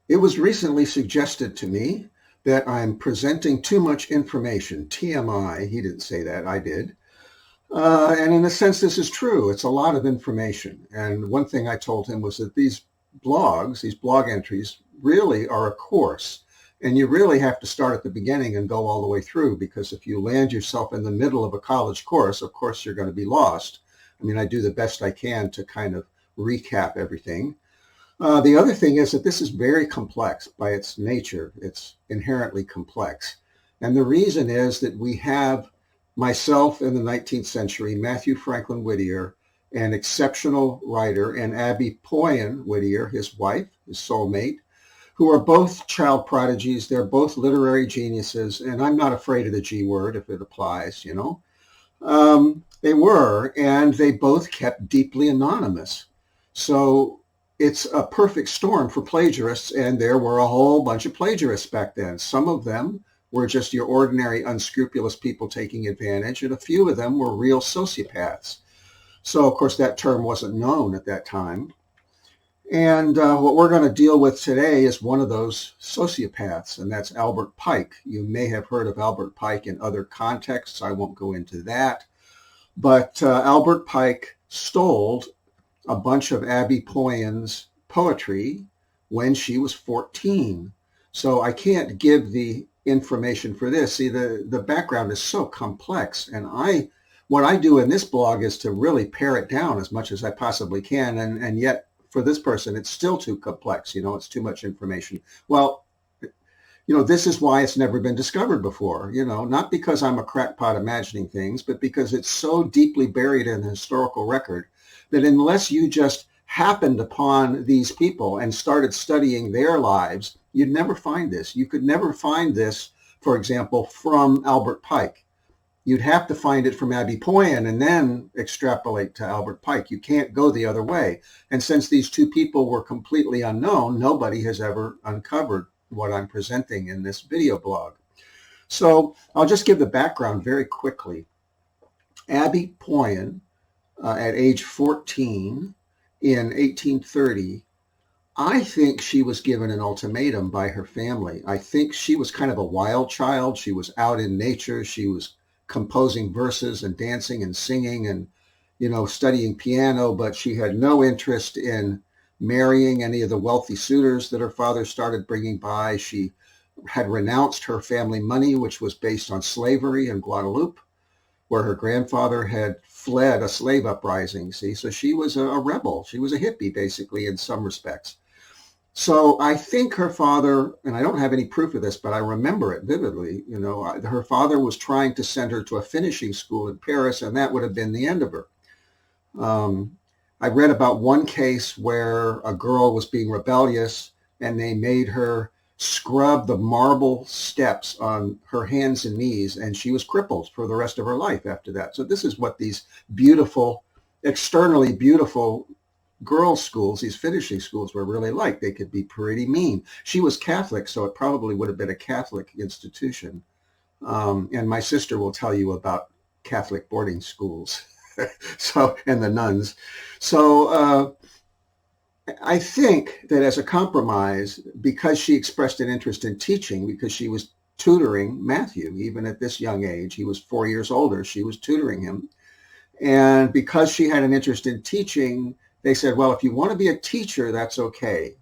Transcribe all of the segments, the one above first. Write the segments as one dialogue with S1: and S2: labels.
S1: It was recently suggested to me that I'm presenting too much information. TMI, he didn't say that, I did. And in a sense, this is true. It's a lot of information. And one thing I told him was that these blogs, these blog entries, really are a course. And you really have to start at the beginning and go all the way through, because if you land yourself in the middle of a college course, of course, you're going to be lost. I mean, I do the best I can to kind of recap everything. The other thing is that this is very complex by its nature. It's inherently complex. And the reason is that we have myself in the 19th century, Matthew Franklin Whittier, an exceptional writer, and Abby Poyen Whittier, his wife, his soulmate, who are both child prodigies. They're both literary geniuses, and I'm not afraid of the G word if it applies, you know. They were, and they both kept deeply anonymous. So it's a perfect storm for plagiarists, and there were a whole bunch of plagiarists back then. Some of them were just your ordinary unscrupulous people taking advantage, and a few of them were real sociopaths. So, of course, that term wasn't known at that time. And what we're going to deal with today is one of those sociopaths, and that's Albert Pike. You may have heard of Albert Pike in other contexts. I won't go into that. But Albert Pike stole a bunch of Abby Poyen's poetry when she was 14. So I can't give the information for this. See, the background is so complex, and what I do in this blog is to really pare it down as much as I possibly can, and yet for this person it's still too complex. You know, it's too much information. Well, you know, this is why it's never been discovered before, you know, not because I'm a crackpot imagining things, but because it's so deeply buried in the historical record that unless you just happened upon these people and started studying their lives, you'd never find this. You could never find this, for example, from Albert Pike. You'd have to find it from Abby Poyen and then extrapolate to Albert Pike. You can't go the other way. And since these two people were completely unknown, nobody has ever uncovered what I'm presenting in this video blog. So I'll just give the background very quickly. Abby Poyen, at age 14 in 1830, I think she was given an ultimatum by her family. I think she was kind of a wild child. She was out in nature. She was composing verses and dancing and singing and, you know, studying piano, but she had no interest in marrying any of the wealthy suitors that her father started bringing by. She had renounced her family money, which was based on slavery in Guadeloupe, where her grandfather had fled a slave uprising. See, so she was a rebel. She was a hippie, basically, in some respects. So I think her father, and I don't have any proof of this, but I remember it vividly, you know, her father was trying to send her to a finishing school in Paris, and that would have been the end of her. I read about one case where a girl was being rebellious, and they made her scrub the marble steps on her hands and knees, and she was crippled for the rest of her life after that. So this is what these beautiful, externally beautiful girls' schools, these finishing schools, were really like. They could be pretty mean. She was Catholic, so it probably would have been a Catholic institution. And my sister will tell you about Catholic boarding schools, so, and the nuns. So I think that as a compromise, because she expressed an interest in teaching, because she was tutoring Matthew, even at this young age, he was 4 years older, she was tutoring him. And because she had an interest in teaching, they said, well, if you want to be a teacher, that's okay.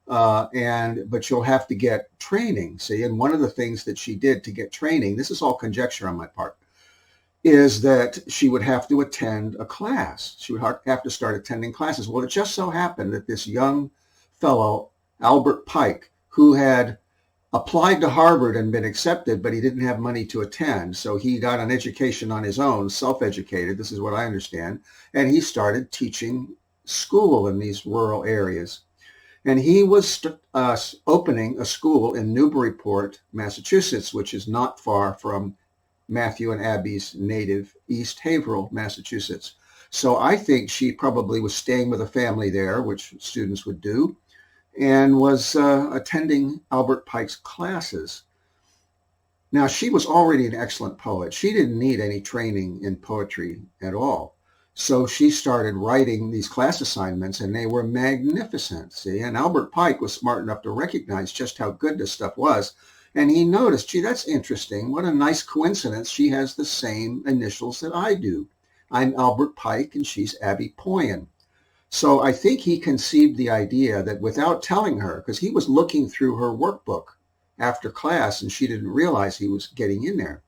S1: But you'll have to get training. See, and one of the things that she did to get training, this is all conjecture on my part, is that she would have to attend a class. She would have to start attending classes. Well, it just so happened that this young fellow, Albert Pike, who had applied to Harvard and been accepted, but he didn't have money to attend. So he got an education on his own, self-educated, this is what I understand, and he started teaching school in these rural areas. And he was opening a school in Newburyport, Massachusetts, which is not far from Matthew and Abby's native East Haverhill, Massachusetts. So I think she probably was staying with a family there, which students would do, and was attending Albert Pike's classes. Now, she was already an excellent poet. She didn't need any training in poetry at all. So she started writing these class assignments, and they were magnificent, see? And Albert Pike was smart enough to recognize just how good this stuff was. And he noticed, gee, that's interesting. What a nice coincidence. She has the same initials that I do. I'm Albert Pike, and she's Abby Poyen. So I think he conceived the idea that without telling her, because he was looking through her workbook after class, and she didn't realize he was getting in there.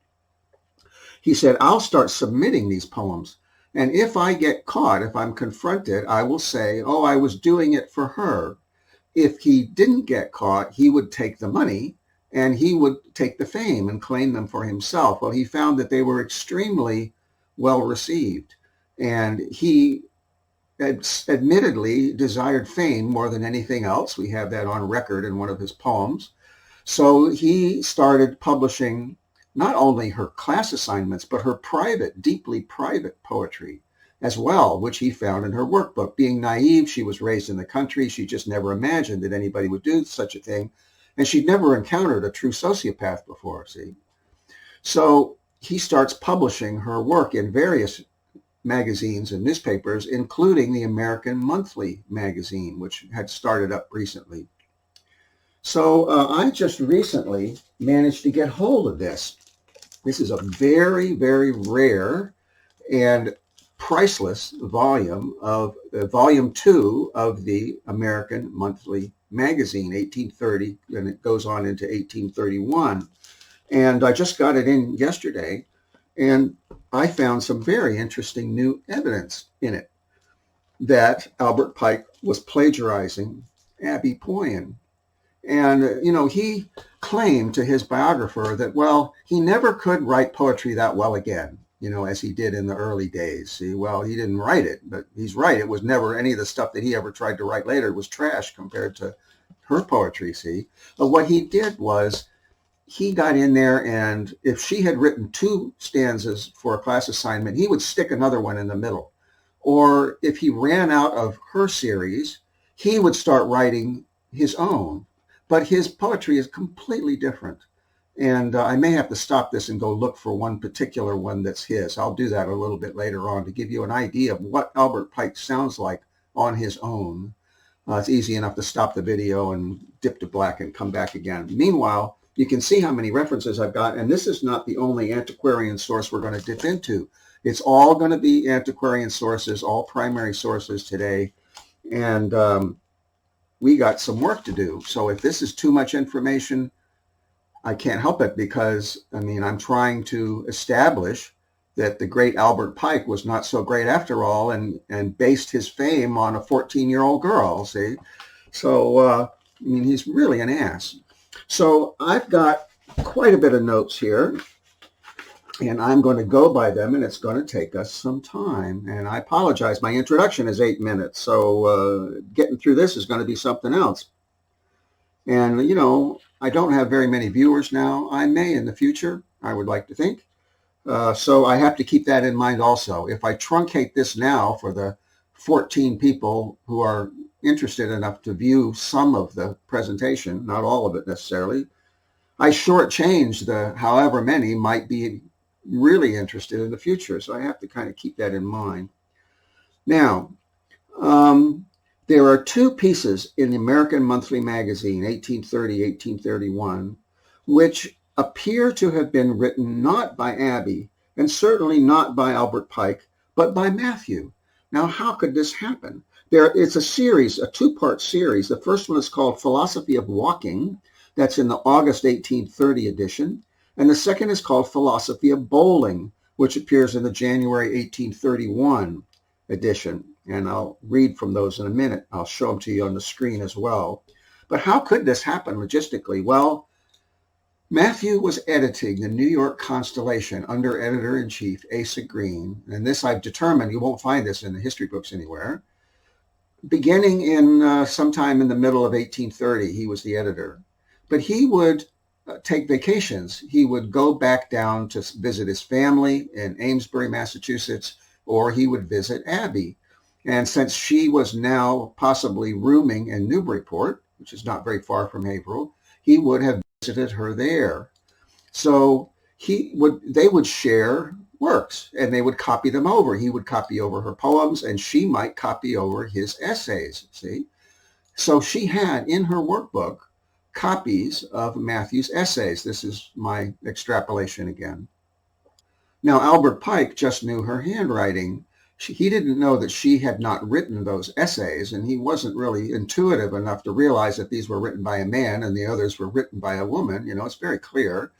S1: He said, I'll start submitting these poems. And if I get caught, if I'm confronted, I will say, oh, I was doing it for her. If he didn't get caught, he would take the money and he would take the fame and claim them for himself. Well, he found that they were extremely well received. And he admittedly desired fame more than anything else. We have that on record in one of his poems. So he started publishing not only her class assignments, but her private, deeply private poetry as well, which he found in her workbook. Being naive, she was raised in the country. She just never imagined that anybody would do such a thing. And she'd never encountered a true sociopath before, see? So he starts publishing her work in various magazines and newspapers, including the American Monthly magazine, which had started up recently. So I just recently managed to get hold of this. This is a very, very rare and priceless volume of volume 2 of the American Monthly magazine, 1830, and it goes on into 1831. And I just got it in yesterday, and I found some very interesting new evidence in it that Albert Pike was plagiarizing Abby Poyen. And, he claimed to his biographer that, well, he never could write poetry that well again, as he did in the early days. See, well, he didn't write it, but he's right. It was never any of the stuff that he ever tried to write later was trash compared to her poetry, see. But what he did was he got in there, and if she had written 2 stanzas for a class assignment, he would stick another one in the middle. Or if he ran out of her series, he would start writing his own. But his poetry is completely different. And I may have to stop this and go look for one particular one that's his. I'll do that a little bit later on to give you an idea of what Albert Pike sounds like on his own. It's easy enough to stop the video and dip to black and come back again. Meanwhile, you can see how many references I've got. And this is not the only antiquarian source we're going to dip into. It's all going to be antiquarian sources, all primary sources today. And we got some work to do. So if this is too much information, I can't help it, because, I'm trying to establish that the great Albert Pike was not so great after all, and based his fame on a 14-year-old girl, see? So, he's really an ass. So I've got quite a bit of notes here, and I'm going to go by them, and it's going to take us some time. And I apologize. My introduction is 8 minutes, so getting through this is going to be something else. And, I don't have very many viewers now. I may in the future, I would like to think. So I have to keep that in mind also. If I truncate this now for the 14 people who are interested enough to view some of the presentation, not all of it necessarily, I shortchange the however many might be really interested in the future. So I have to kind of keep that in mind. Now, there are 2 pieces in the American Monthly magazine, 1830, 1831, which appear to have been written not by Abby, and certainly not by Albert Pike, but by Matthew. Now, how could this happen? It's a series, a 2-part series. The first one is called Philosophy of Walking. That's in the August 1830 edition. And the second is called Philosophy of Bowling, which appears in the January 1831 edition. And I'll read from those in a minute. I'll show them to you on the screen as well. But how could this happen logistically? Well, Matthew was editing the New York Constellation under editor-in-chief Asa Green. And this I've determined, you won't find this in the history books anywhere. Beginning in sometime in the middle of 1830, he was the editor. But he would take vacations. He would go back down to visit his family in Amesbury, Massachusetts, or he would visit Abby. And since she was now possibly rooming in Newburyport, which is not very far from Haverhill, he would have visited her there. So they would share works, and they would copy them over. He would copy over her poems, and she might copy over his essays, see? So she had in her workbook copies of Matthew's essays. This is my extrapolation again. Now, Albert Pike just knew her handwriting. He didn't know that she had not written those essays, and he wasn't really intuitive enough to realize that these were written by a man and the others were written by a woman. You know, it's very clear.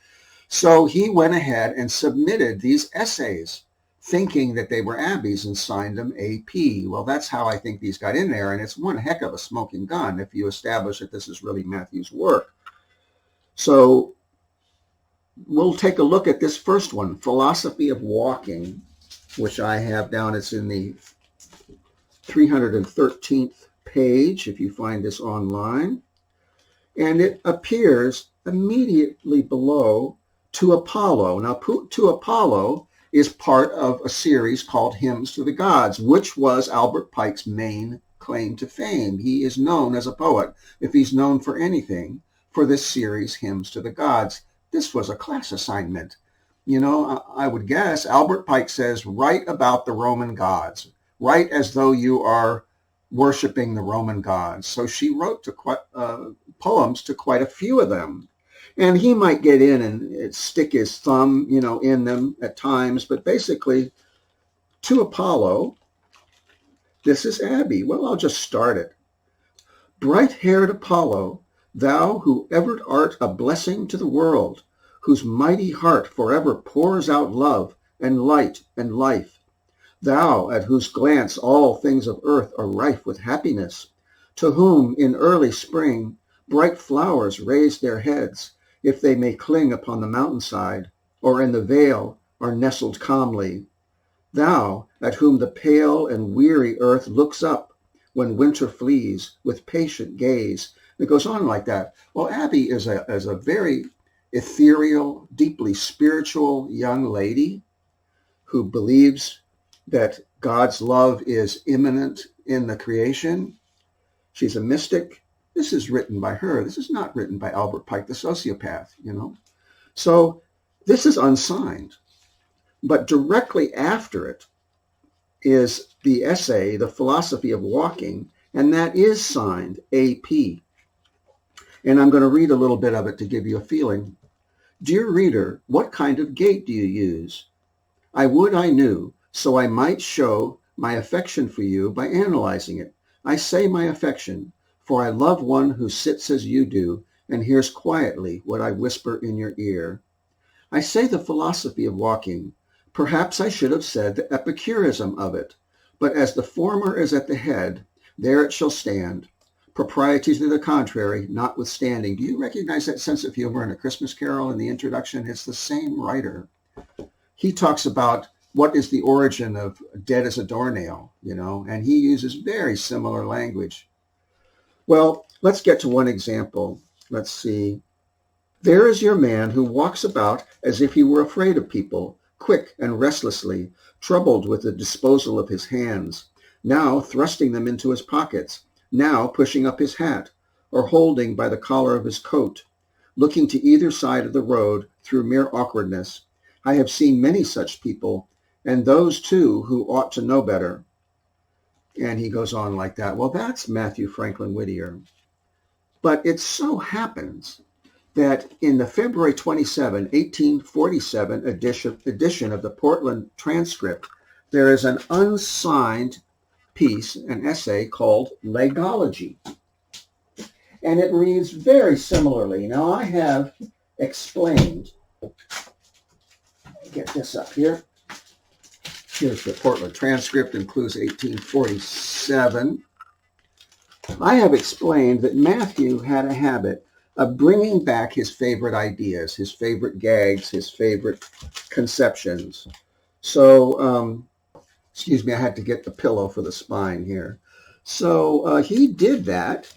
S1: So he went ahead and submitted these essays, thinking that they were Abby's, and signed them AP. Well, that's how I think these got in there, and it's one heck of a smoking gun if you establish that this is really Matthew's work. So we'll take a look at this first one, Philosophy of Walking, which I have down. It's in the 313th page, if you find this online. And it appears immediately below To Apollo. Now, To Apollo is part of a series called Hymns to the Gods, which was Albert Pike's main claim to fame. He is known as a poet, if he's known for anything, for this series, Hymns to the Gods. This was a class assignment. You know, I would guess Albert Pike says, write about the Roman gods. Write as though you are worshiping the Roman gods. So she wrote poems to quite a few of them. And he might get in and stick his thumb, you know, in them at times. But basically, To Apollo, this is Abby. Well, I'll just start it. Bright-haired Apollo, thou who ever art a blessing to the world, whose mighty heart forever pours out love and light and life, thou at whose glance all things of earth are rife with happiness, to whom in early spring bright flowers raise their heads, if they may cling upon the mountainside, or in the vale are nestled calmly, thou at whom the pale and weary earth looks up when winter flees with patient gaze. It goes on like that. Well, Abby is a very ethereal, deeply spiritual young lady who believes that God's love is immanent in the creation. She's a mystic. This is written by her. This is not written by Albert Pike, the sociopath, you know. So this is unsigned. But directly after it is the essay, The Philosophy of Walking, and that is signed AP. And I'm going to read a little bit of it to give you a feeling. Dear reader, what kind of gait do you use? I would I knew, so I might show my affection for you by analyzing it. I say my affection, for I love one who sits as you do and hears quietly what I whisper in your ear. I say the philosophy of walking. Perhaps I should have said the epicurism of it, but as the former is at the head, there it shall stand. Propriety to the contrary, notwithstanding. Do you recognize that sense of humor in A Christmas Carol in the introduction? It's the same writer. He talks about what is the origin of dead as a doornail, you know, and he uses very similar language. Well, let's get to one example. Let's see. There is your man who walks about as if he were afraid of people, quick and restlessly, troubled with the disposal of his hands, now thrusting them into his pockets, now pushing up his hat, or holding by the collar of his coat, looking to either side of the road through mere awkwardness. I have seen many such people, and those too who ought to know better. And he goes on like that. Well, that's Matthew Franklin Whittier. But it so happens that in the February 27, 1847 edition of the Portland Transcript, there is an unsigned piece, an essay called Legology. And it reads very similarly. Now, I have explained, get this up here. Here's the Portland Transcript, includes 1847. I have explained that Matthew had a habit of bringing back his favorite ideas, his favorite gags, his favorite conceptions. So, excuse me, I had to get the pillow for the spine here. So he did that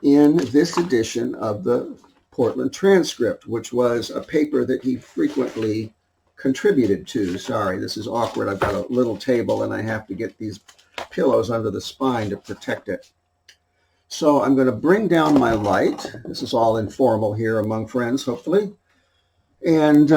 S1: in this edition of the Portland Transcript, which was a paper that he frequently contributed to. Sorry, this is awkward. I've got a little table and I have to get these pillows under the spine to protect it. So I'm going to bring down my light. This is all informal here among friends, hopefully. And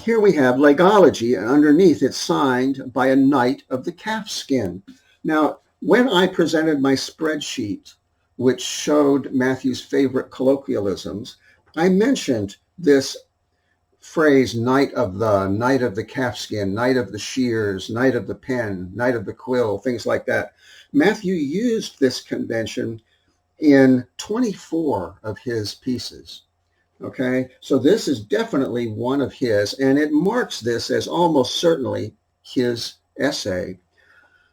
S1: Here we have legology, and underneath it's signed by a knight of the calfskin. Now, when I presented my spreadsheet, which showed Matthew's favorite colloquialisms, I mentioned this phrase, knight of the calfskin, knight of the shears, knight of the pen, knight of the quill, things like that. Matthew used this convention in 24 of his pieces. Okay, so this is definitely one of his, and it marks this as almost certainly his essay.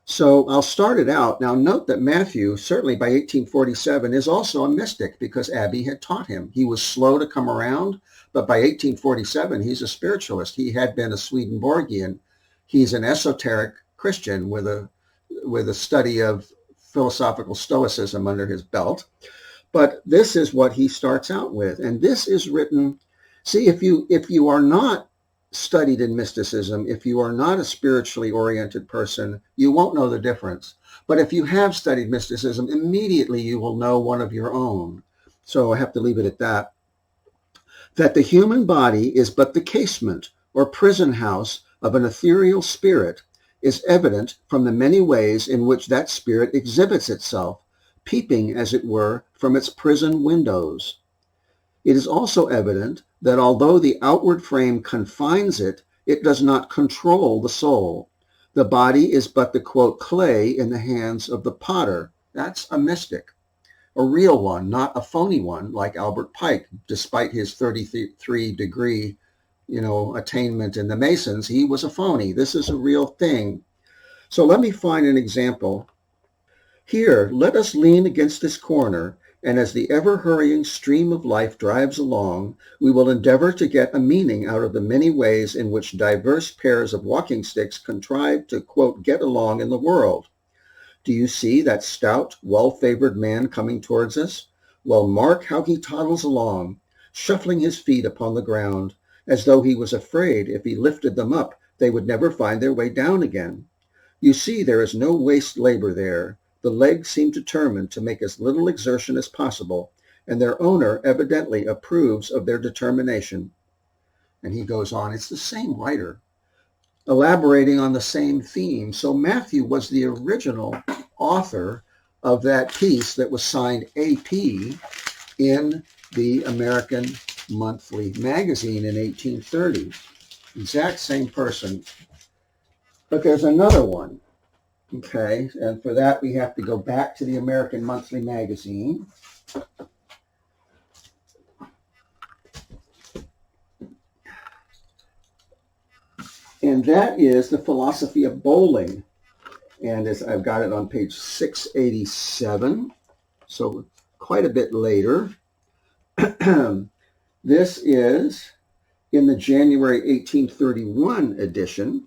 S1: So I'll start it out. Now note that Matthew, certainly by 1847, is also a mystic because Abby had taught him. He was slow to come around, but by 1847, he's a spiritualist. He had been a Swedenborgian. He's an esoteric Christian with a study of philosophical stoicism under his belt. But this is what he starts out with. And this is written, see, if you are not studied in mysticism, if you are not a spiritually oriented person, you won't know the difference. But if you have studied mysticism, immediately you will know one of your own. So I have to leave it at that. That the human body is but the casement or prison house of an ethereal spirit is evident from the many ways in which that spirit exhibits itself, peeping, as it were, from its prison windows. It is also evident that although the outward frame confines it, it does not control the soul. The body is but the, quote, clay in the hands of the potter. That's a mystic, a real one, not a phony one like Albert Pike. Despite his 33-degree, attainment in the Masons, he was a phony. This is a real thing. So let me find an example. Here, let us lean against this corner, and as the ever-hurrying stream of life drives along, we will endeavor to get a meaning out of the many ways in which diverse pairs of walking sticks contrive to, quote, get along in the world. Do you see that stout, well-favored man coming towards us? Well, mark how he toddles along, shuffling his feet upon the ground, as though he was afraid if he lifted them up, they would never find their way down again. You see, there is no waste labor there. The legs seem determined to make as little exertion as possible, and their owner evidently approves of their determination. And he goes on, it's the same writer, elaborating on the same theme. So Matthew was the original author of that piece that was signed AP in the American Monthly Magazine in 1830. Exact same person. But there's another one. Okay, and for that we have to go back to the American Monthly Magazine. And that is The Philosophy of Bowling. And as I've got it on page 687, so quite a bit later. This is in the January 1831 edition,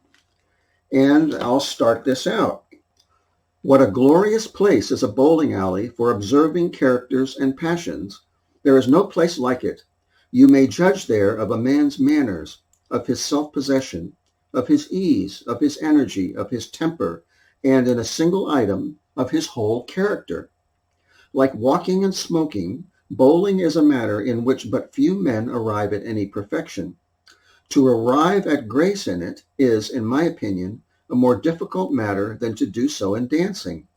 S1: and I'll start this out. What a glorious place is a bowling alley for observing characters and passions. There is no place like it. You may judge there of a man's manners, of his self-possession, of his ease, of his energy, of his temper, and in a single item, of his whole character. Like walking and smoking, bowling is a matter in which but few men arrive at any perfection. To arrive at grace in it is, in my opinion, a more difficult matter than to do so in dancing.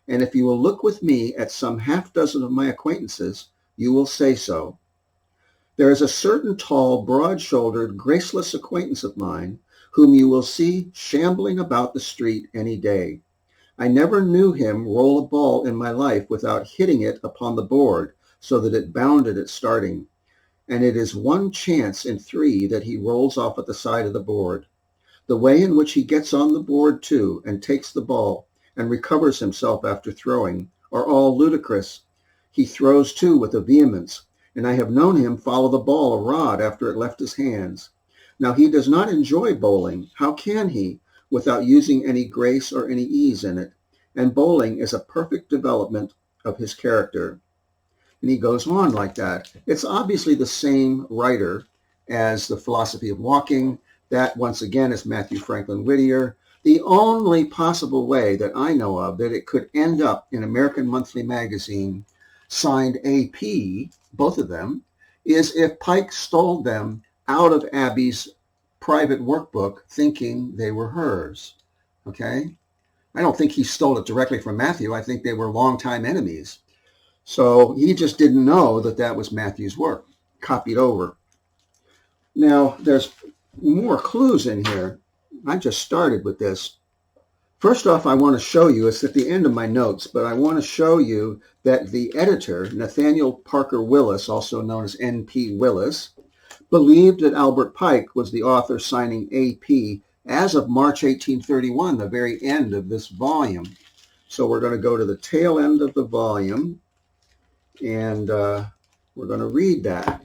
S1: And if you will look with me at some half dozen of my acquaintances, you will say so. There is a certain tall, broad-shouldered, graceless acquaintance of mine whom you will see shambling about the street any day. I never knew him roll a ball in my life without hitting it upon the board so that it bounded at starting. And it is one chance in 3 that he rolls off at the side of the board. The way in which he gets on the board, too, and takes the ball, and recovers himself after throwing, are all ludicrous. He throws, too, with a vehemence, and I have known him follow the ball a rod after it left his hands. Now, he does not enjoy bowling. How can he, without using any grace or any ease in it? And bowling is a perfect development of his character. And he goes on like that. It's obviously the same writer as The Philosophy of Walking. That, once again, is Matthew Franklin Whittier. The only possible way that I know of that it could end up in American Monthly Magazine, signed AP, both of them, is if Pike stole them out of Abby's private workbook thinking they were hers. Okay? I don't think he stole it directly from Matthew. I think they were longtime enemies. So he just didn't know that that was Matthew's work, copied over. Now, there's more clues in here. I just started with this. First off, I want to show you, it's at the end of my notes, but I want to show you that the editor, Nathaniel Parker Willis, also known as N.P. Willis, believed that Albert Pike was the author signing AP as of March 1831, the very end of this volume. So we're going to go to the tail end of the volume, and we're going to read that.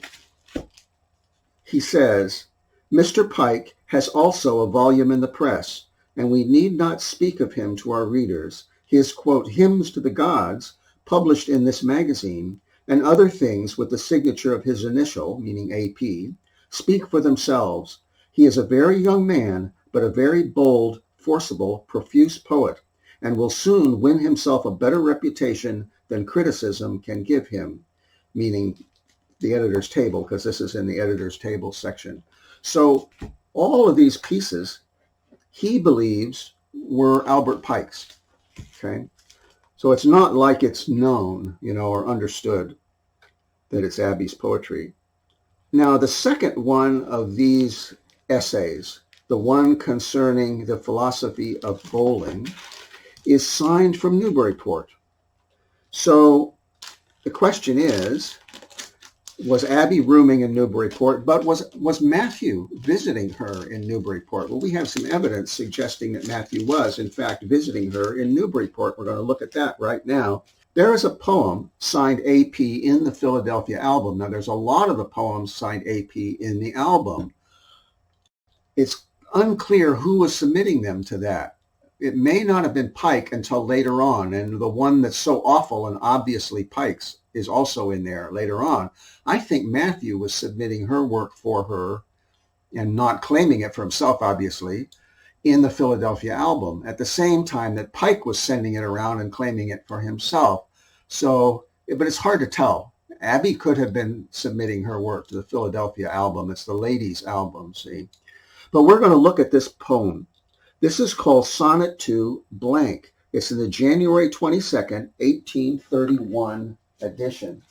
S1: He says, Mr. Pike has also a volume in the press, and we need not speak of him to our readers. His, quote, Hymns to the Gods, published in this magazine, and other things with the signature of his initial, meaning AP, speak for themselves. He is a very young man, but a very bold, forcible, profuse poet, and will soon win himself a better reputation than criticism can give him, meaning the editor's table, because this is in the editor's table section. So all of these pieces, he believes, were Albert Pike's. Okay? So it's not like it's known, or understood that it's Abby's poetry. Now, the second one of these essays, the one concerning the philosophy of bowling, is signed from Newburyport. So the question is, was Abby rooming in Newburyport, but was Matthew visiting her in Newburyport? Well, we have some evidence suggesting that Matthew was, in fact, visiting her in Newburyport. We're going to look at that right now. There is a poem signed AP in the Philadelphia album. Now, there's a lot of the poems signed AP in the album. It's unclear who was submitting them to that. It may not have been Pike until later on, and the one that's so awful and obviously Pike's is also in there later on. I think Matthew was submitting her work for her and not claiming it for himself, obviously, in the Philadelphia album at the same time that Pike was sending it around and claiming it for himself. So, but it's hard to tell. Abby could have been submitting her work to the Philadelphia album. It's the ladies' album, see. But we're going to look at this poem. This is called Sonnet to Blank. It's in the January 22nd, 1831 edition.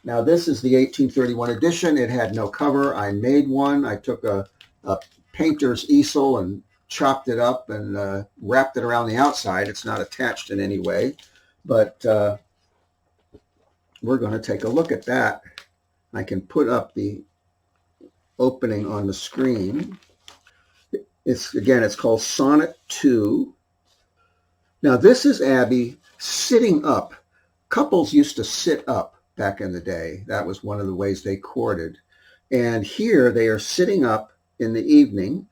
S1: Now, this is the 1831 edition. It had no cover. I made one. I took a painter's easel and chopped it up and wrapped it around the outside. It's not attached in any way, but we're going to take a look at that. I can put up the opening on the screen. It's called Sonnet 2. Now, this is Abby sitting up. Couples used to sit up back in the day. That was one of the ways they courted. And here they are sitting up in the evening,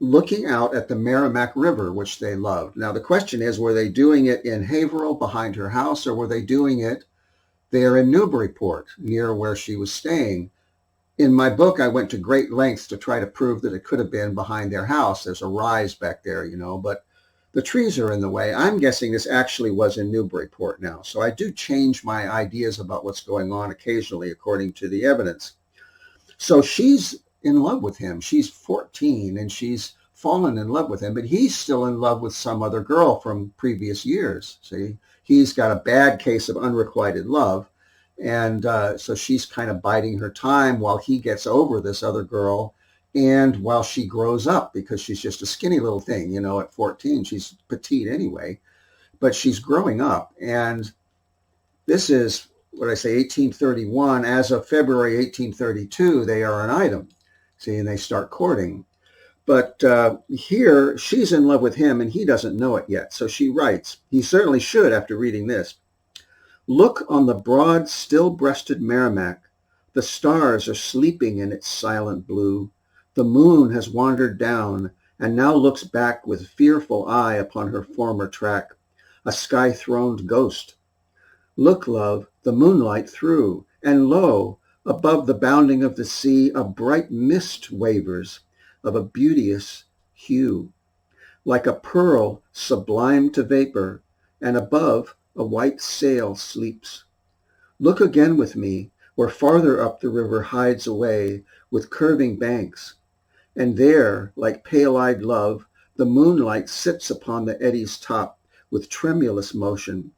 S1: looking out at the Merrimack River, which they loved. Now, the question is, were they doing it in Haverhill behind her house, or were they doing it there in Newburyport, near where she was staying? In my book, I went to great lengths to try to prove that it could have been behind their house. There's a rise back there, but the trees are in the way. I'm guessing this actually was in Newburyport now. So I do change my ideas about what's going on occasionally according to the evidence. So she's in love with him. She's 14 and she's fallen in love with him, but he's still in love with some other girl from previous years. See, he's got a bad case of unrequited love. And so she's kind of biding her time while he gets over this other girl and while she grows up, because she's just a skinny little thing, at 14. She's petite anyway, but she's growing up. And this is, 1831. As of February 1832, they are an item. See, and they start courting. But here, she's in love with him, and he doesn't know it yet. So she writes, he certainly should after reading this. Look on the broad, still-breasted Merrimack. The stars are sleeping in its silent blue. The moon has wandered down and now looks back with fearful eye upon her former track, a sky-throned ghost. Look, love, the moonlight through, and lo, above the bounding of the sea, a bright mist wavers of a beauteous hue, like a pearl sublime to vapor, and above a white sail sleeps. Look again with me, where farther up the river hides away with curving banks, And there, like pale-eyed love, the moonlight sits upon the eddy's top with tremulous motion,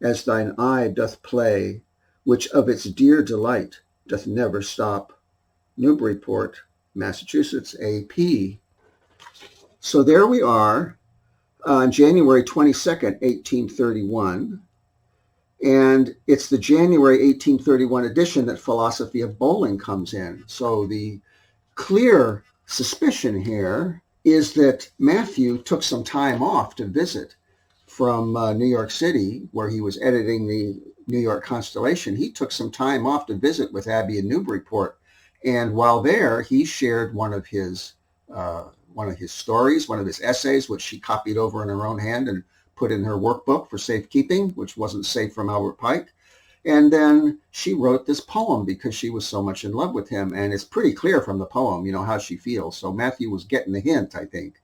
S1: as thine eye doth play, which of its dear delight doth never stop. Newburyport, Massachusetts, AP. So there we are on January 22nd, 1831. And it's the January 1831 edition that Philosophy of Bowling comes in. So the clear suspicion here is that Matthew took some time off to visit from New York City, where he was editing the New York Constellation. He took some time off to visit with Abby in Newburyport. And while there, he shared one of his stories, one of his essays, which she copied over in her own hand and put in her workbook for safekeeping, which wasn't safe from Albert Pike. And then she wrote this poem because she was so much in love with him. And it's pretty clear from the poem, how she feels. So Matthew was getting the hint, I think,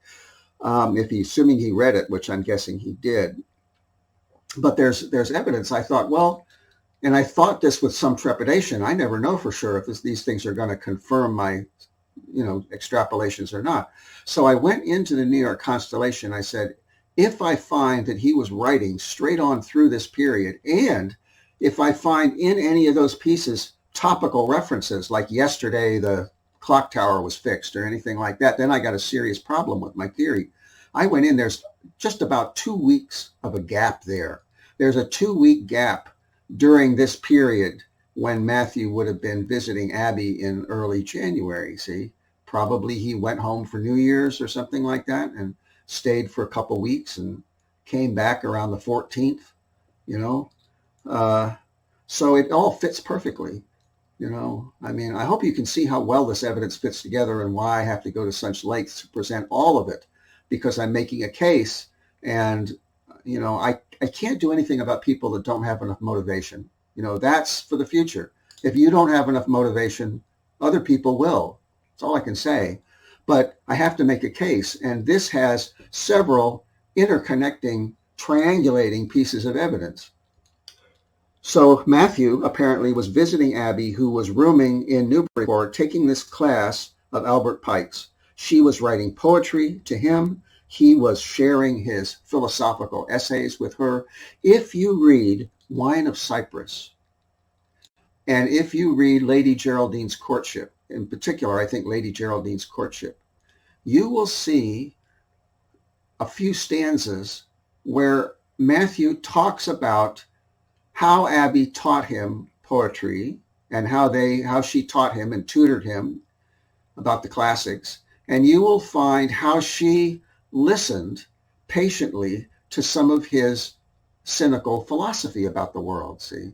S1: assuming he read it, which I'm guessing he did. But there's evidence. I thought, well, and I thought this with some trepidation. I never know for sure if these things are going to confirm my, extrapolations or not. So I went into the New York Constellation. I said, if I find that he was writing straight on through this period, and if I find in any of those pieces topical references, like yesterday the clock tower was fixed or anything like that, then I got a serious problem with my theory. I went in, there's just about 2 weeks of a gap there. There's a 2-week gap during this period when Matthew would have been visiting Abby in early January, see? Probably he went home for New Year's or something like that and stayed for a couple weeks and came back around the 14th, so it all fits perfectly, I hope you can see how well this evidence fits together and why I have to go to such lengths to present all of it, because I'm making a case, and, I can't do anything about people that don't have enough motivation. That's for the future. If you don't have enough motivation, other people will. That's all I can say. But I have to make a case, and this has several interconnecting, triangulating pieces of evidence. So Matthew apparently was visiting Abby, who was rooming in Newburyport, taking this class of Albert Pike's. She was writing poetry to him. He was sharing his philosophical essays with her. If you read Wine of Cyprus, and if you read Lady Geraldine's Courtship, in particular, I think Lady Geraldine's Courtship, you will see a few stanzas where Matthew talks about how Abby taught him poetry and how she taught him and tutored him about the classics. And you will find how she listened patiently to some of his cynical philosophy about the world, see?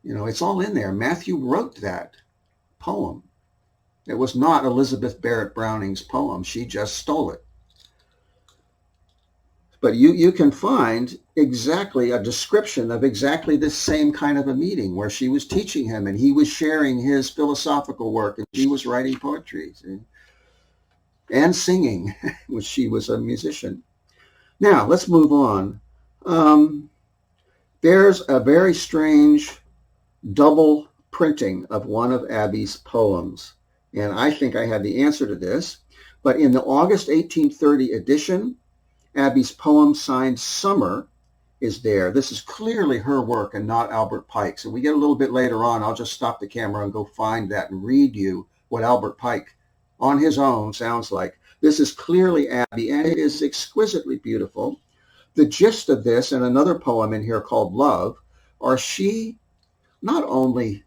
S1: It's all in there. Matthew wrote that poem. It was not Elizabeth Barrett Browning's poem. She just stole it. But you can find exactly a description of exactly this same kind of a meeting where she was teaching him and he was sharing his philosophical work and she was writing poetry, see? And singing, which she was a musician. Now, let's move on. There's a very strange double printing of one of Abby's poems. And I think I have the answer to this. But in the August 1830 edition, Abby's poem signed Summer is there. This is clearly her work and not Albert Pike's. And we get a little bit later on, I'll just stop the camera and go find that and read you what Albert Pike on his own sounds like. This is clearly Abby, and it is exquisitely beautiful. The gist of this and another poem in here called Love are she not only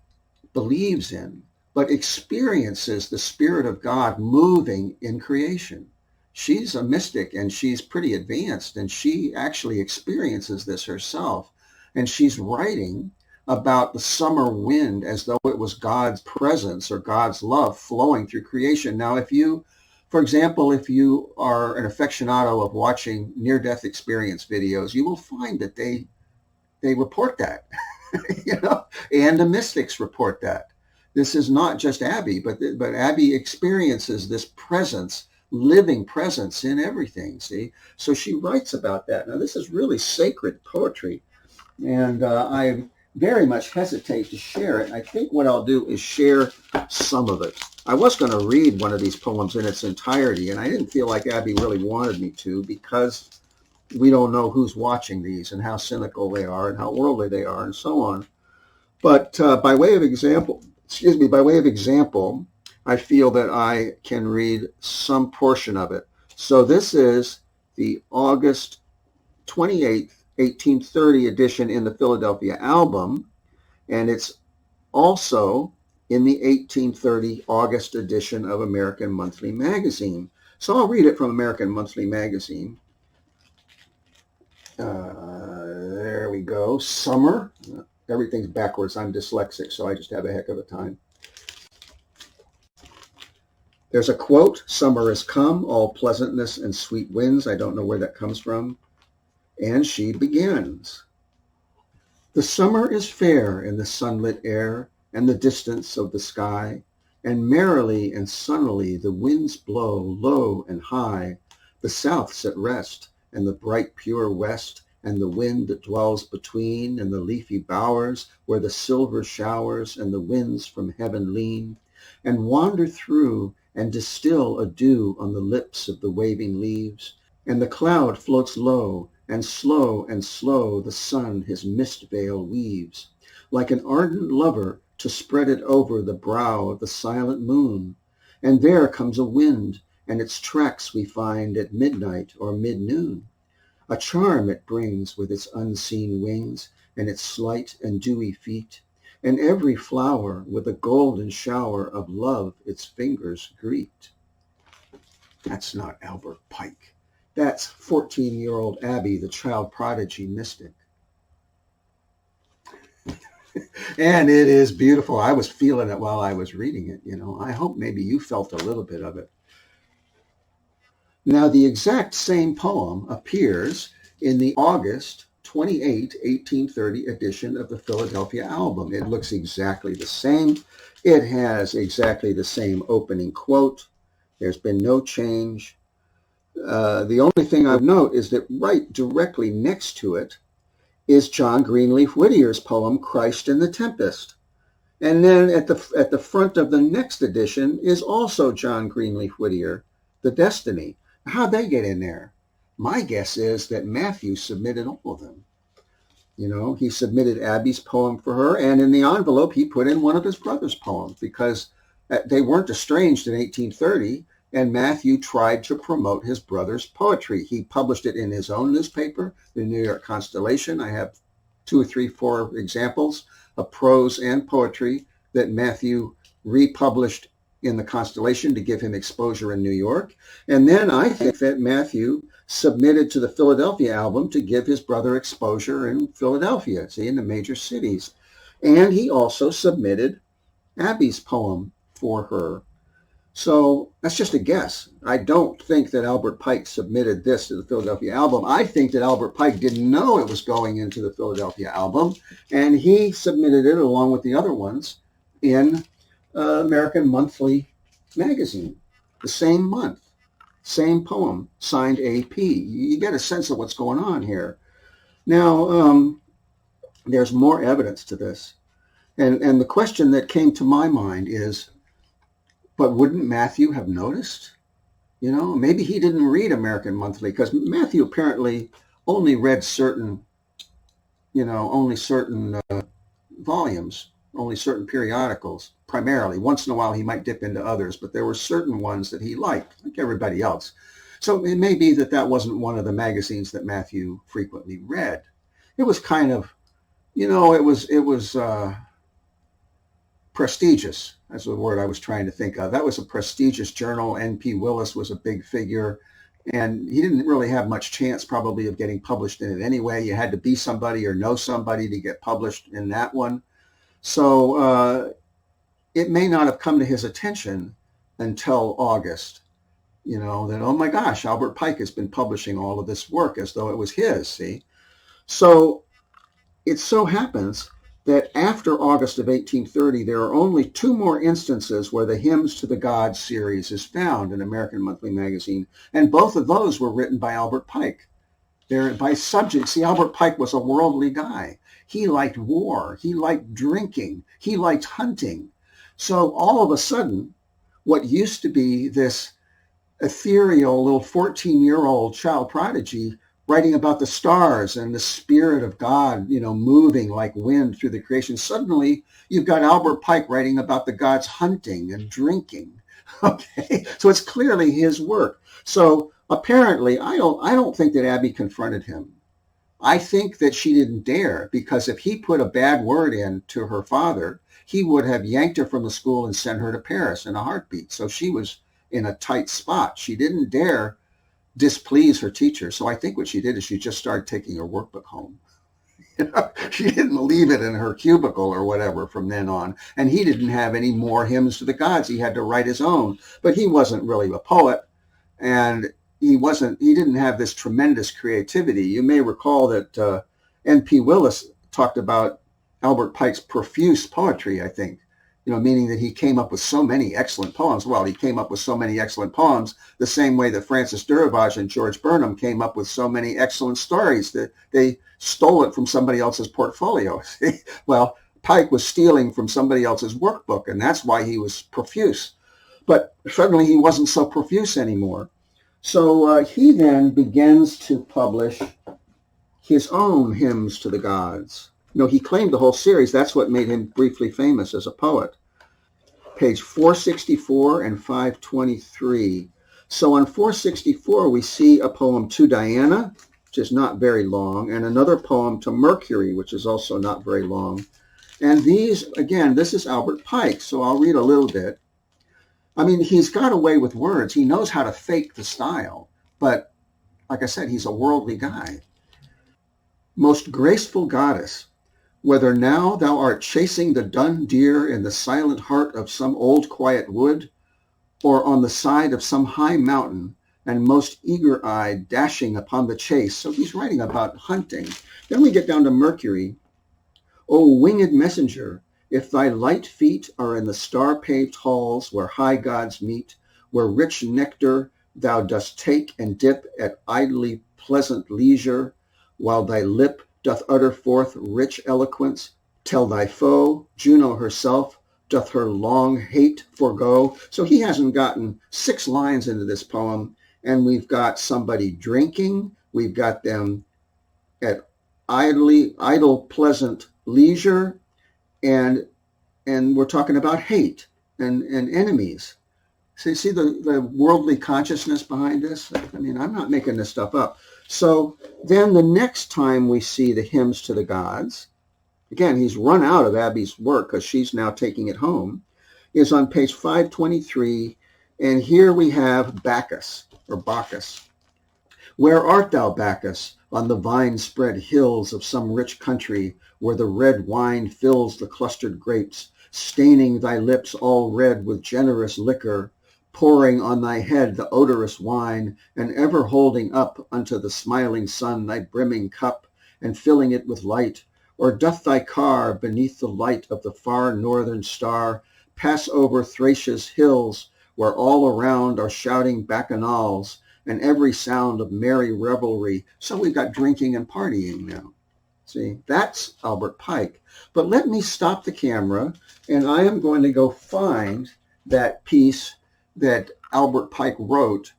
S1: believes in, but experiences the Spirit of God moving in creation. She's a mystic and she's pretty advanced, and she actually experiences this herself. And she's writing about the summer wind as though it was God's presence or God's love flowing through creation. Now, for example, if you are an aficionado of watching near-death experience videos, you will find that they report that, and the mystics report that. This is not just Abby, but Abby experiences this presence, living presence in everything, see? So she writes about that. Now, this is really sacred poetry, and I very much hesitate to share it. I think what I'll do is share some of it. I was going to read one of these poems in its entirety, and I didn't feel like Abby really wanted me to, because we don't know who's watching these and how cynical they are and how worldly they are and so on. But by way of example, I feel that I can read some portion of it. So this is the August 28th, 1830 edition in the Philadelphia album, and it's also in the 1830 August edition of American Monthly Magazine. So I'll read it from American Monthly Magazine. There we go. Summer. Everything's backwards. I'm dyslexic, so I just have a heck of a time. There's a quote, "Summer has come, all pleasantness and sweet winds." I don't know where that comes from. And she begins. "The summer is fair in the sunlit air and the distance of the sky, and merrily and sunnily the winds blow low and high. The south's at rest, and the bright pure west, and the wind that dwells between, and the leafy bowers where the silver showers and the winds from heaven lean, and wander through and distill a dew on the lips of the waving leaves, and the cloud floats low, and slow the sun his mist veil weaves, like an ardent lover to spread it over the brow of the silent moon. And there comes a wind, and its tracks we find at midnight or mid-noon. A charm it brings with its unseen wings, and its slight and dewy feet, and every flower with a golden shower of love its fingers greet." That's not Albert Pike. That's 14-year-old Abby, the child prodigy mystic. And it is beautiful. I was feeling it while I was reading it. I hope maybe you felt a little bit of it. Now, the exact same poem appears in the August 28, 1830 edition of the Philadelphia album. It looks exactly the same. It has exactly the same opening quote. There's been no change. The only thing I would note is that right directly next to it is John Greenleaf Whittier's poem, "Christ in the Tempest." And then at the front of the next edition is also John Greenleaf Whittier, "The Destiny." How'd they get in there? My guess is that Matthew submitted all of them. He submitted Abby's poem for her, and in the envelope he put in one of his brother's poems, because they weren't estranged in 1830, and Matthew tried to promote his brother's poetry. He published it in his own newspaper, the New York Constellation. I have 2 or 3, 4 examples of prose and poetry that Matthew republished in the Constellation to give him exposure in New York. And then I think that Matthew submitted to the Philadelphia album to give his brother exposure in Philadelphia, in the major cities. And he also submitted Abby's poem for her. So that's just a guess. I don't think that Albert Pike submitted this to the Philadelphia album. I think that Albert Pike didn't know it was going into the Philadelphia album, and he submitted it along with the other ones in American Monthly Magazine, the same month, same poem, signed AP. You get a sense of what's going on here. Now, there's more evidence to this. And the question that came to my mind is, but wouldn't Matthew have noticed? Maybe he didn't read American Monthly, because Matthew apparently only read certain volumes, only certain periodicals, primarily. Once in a while he might dip into others, but there were certain ones that he liked, like everybody else. So it may be that wasn't one of the magazines that Matthew frequently read. It was kind of, it was prestigious. That's the word I was trying to think of. That was a prestigious journal. N.P. Willis was a big figure, and he didn't really have much chance probably of getting published in it anyway. You had to be somebody or know somebody to get published in that one. So it may not have come to his attention until August, that, oh my gosh, Albert Pike has been publishing all of this work as though it was his, see? So it so happens that after August of 1830, there are only 2 more instances where the Hymns to the Gods series is found in American Monthly Magazine, and both of those were written by Albert Pike. They're by subject. See, Albert Pike was a worldly guy. He liked war. He liked drinking. He liked hunting. So all of a sudden, what used to be this ethereal little 14-year-old child prodigy writing about the stars and the spirit of God, moving like wind through the creation. Suddenly, you've got Albert Pike writing about the gods hunting and drinking. Okay, so it's clearly his work. So apparently, I don't think that Abby confronted him. I think that she didn't dare, because if he put a bad word in to her father, he would have yanked her from the school and sent her to Paris in a heartbeat. So she was in a tight spot. She didn't dare displease her teacher. So I think what she did is she just started taking her workbook home. She didn't leave it in her cubicle or whatever from then on. And he didn't have any more hymns to the gods. He had to write his own. But he wasn't really a poet, and he didn't have this tremendous creativity. You may recall that N.P. Willis talked about Albert Pike's profuse poetry, I think, meaning that he came up with so many excellent poems. Well, he came up with so many excellent poems the same way that Francis Durivage and George Burnham came up with so many excellent stories, that they stole it from somebody else's portfolio. Well, Pike was stealing from somebody else's workbook, and that's why he was profuse. But suddenly he wasn't so profuse anymore. So he then begins to publish his own hymns to the gods. He claimed the whole series. That's what made him briefly famous as a poet. Page 464 and 523. So on 464, we see a poem to Diana, which is not very long, and another poem to Mercury, which is also not very long. And these, again, this is Albert Pike, so I'll read a little bit. I mean, he's got away with words. He knows how to fake the style. But like I said, he's a worldly guy. Most graceful goddess, whether now thou art chasing the dun deer in the silent heart of some old quiet wood, or on the side of some high mountain, and most eager-eyed dashing upon the chase. So he's writing about hunting. Then we get down to Mercury. O winged messenger, if thy light feet are in the star-paved halls where high gods meet, where rich nectar thou dost take and dip at idly pleasant leisure, while thy lip doth utter forth rich eloquence, till thy foe, Juno herself, doth her long hate forego. So he hasn't gotten 6 lines into this poem, and we've got somebody drinking, we've got them at idle pleasant leisure, and we're talking about hate and enemies. So you see the worldly consciousness behind this? I mean, I'm not making this stuff up. So then the next time we see the hymns to the gods, again, he's run out of Abby's work because she's now taking it home, is on page 523. And here we have Bacchus, or Bacchus. Where art thou, Bacchus, on the vine-spread hills of some rich country, where the red wine fills the clustered grapes, staining thy lips all red with generous liquor, pouring on thy head the odorous wine, and ever holding up unto the smiling sun thy brimming cup, and filling it with light? Or doth thy car, beneath the light of the far northern star, pass over Thracia's hills, where all around are shouting bacchanals, and every sound of merry revelry? So we've got drinking and partying now. See, that's Albert Pike. But let me stop the camera, and I am going to go find that piece that Albert Pike wrote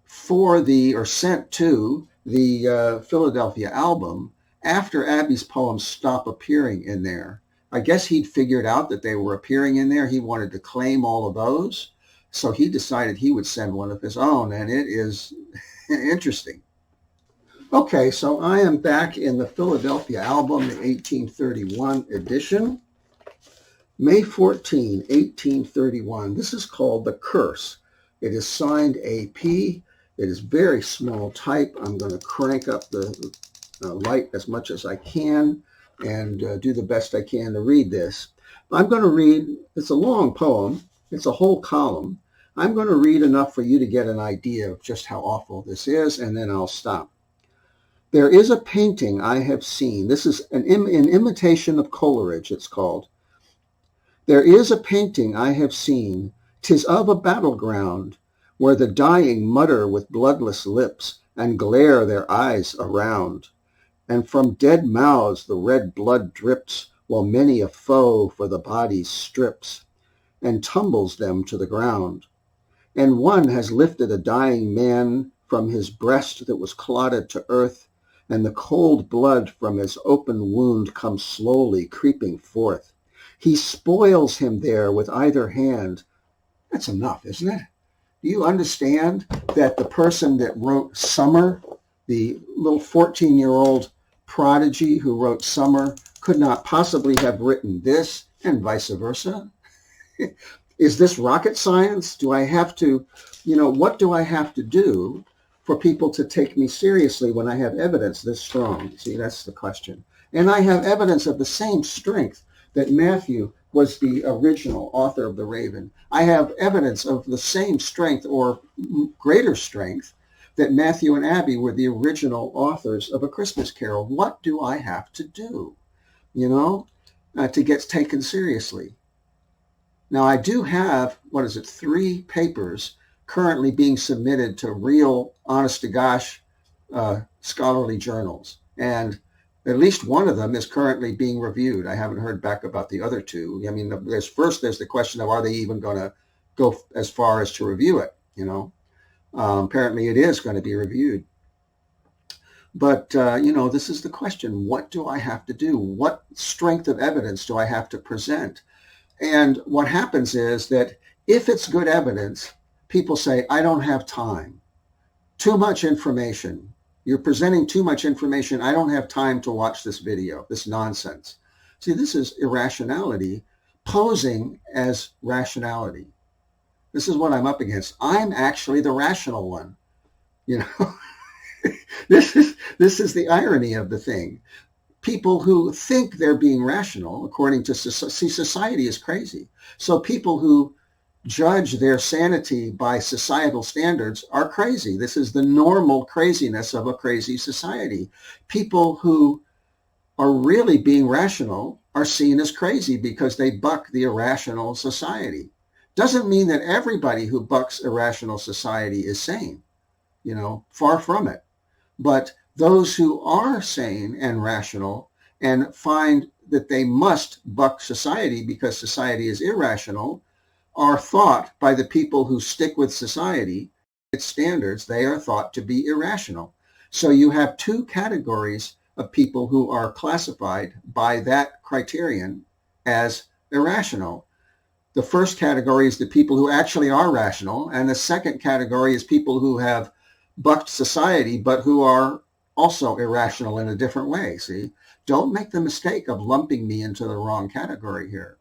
S1: sent to the Philadelphia album after Abby's poems stopped appearing in there. I guess he'd figured out that they were appearing in there. He wanted to claim all of those. So he decided he would send one of his own, and it is interesting. Okay, so I am back in the Philadelphia album, the 1831 edition. May 14, 1831. This is called The Curse. It is signed AP. It is very small type. I'm going to crank up the light as much as I can and do the best I can to read this. I'm going to read, it's a long poem. It's a whole column. I'm going to read enough for you to get an idea of just how awful this is, and then I'll stop. There is a painting I have seen. This is an imitation of Coleridge, it's called. There is a painting I have seen, 'tis of a battleground, where the dying mutter with bloodless lips, and glare their eyes around. And from dead mouths the red blood drips, while many a foe for the bodies strips, and tumbles them to the ground. And one has lifted a dying man from his breast that was clotted to earth, and the cold blood from his open wound comes slowly creeping forth. He spoils him there with either hand. That's enough, isn't it? Do you understand that the person that wrote Summer, the little 14-year-old prodigy who wrote Summer, could not possibly have written this, and vice versa? Is this rocket science? Do I have to, what do I have to do for people to take me seriously when I have evidence this strong? See, that's the question. And I have evidence of the same strength that Matthew was the original author of The Raven. I have evidence of the same strength or greater strength that Matthew and Abby were the original authors of A Christmas Carol. What do I have to do, to get taken seriously? Now, I do have, 3 papers currently being submitted to real, honest-to-gosh scholarly journals. And at least one of them is currently being reviewed. I haven't heard back about the other 2. I mean, there's the question of, are they even going to go as far as to review it, Apparently it is going to be reviewed. But, this is the question. What do I have to do? What strength of evidence do I have to present? And what happens is that if it's good evidence, people say, I don't have time. Too much information. You're presenting too much information. I don't have time to watch this video, this nonsense. See, this is irrationality posing as rationality. This is what I'm up against. I'm actually the rational one. This is the irony of the thing. People who think they're being rational, according to society, is crazy. So people who judge their sanity by societal standards are crazy. This is the normal craziness of a crazy society. People who are really being rational are seen as crazy because they buck the irrational society. Doesn't mean that everybody who bucks irrational society is sane, far from it. But those who are sane and rational and find that they must buck society because society is irrational are thought by the people who stick with society, its standards, they are thought to be irrational. So you have 2 categories of people who are classified by that criterion as irrational. The first category is the people who actually are rational, and the second category is people who have bucked society but who are also irrational in a different way. See, don't make the mistake of lumping me into the wrong category here.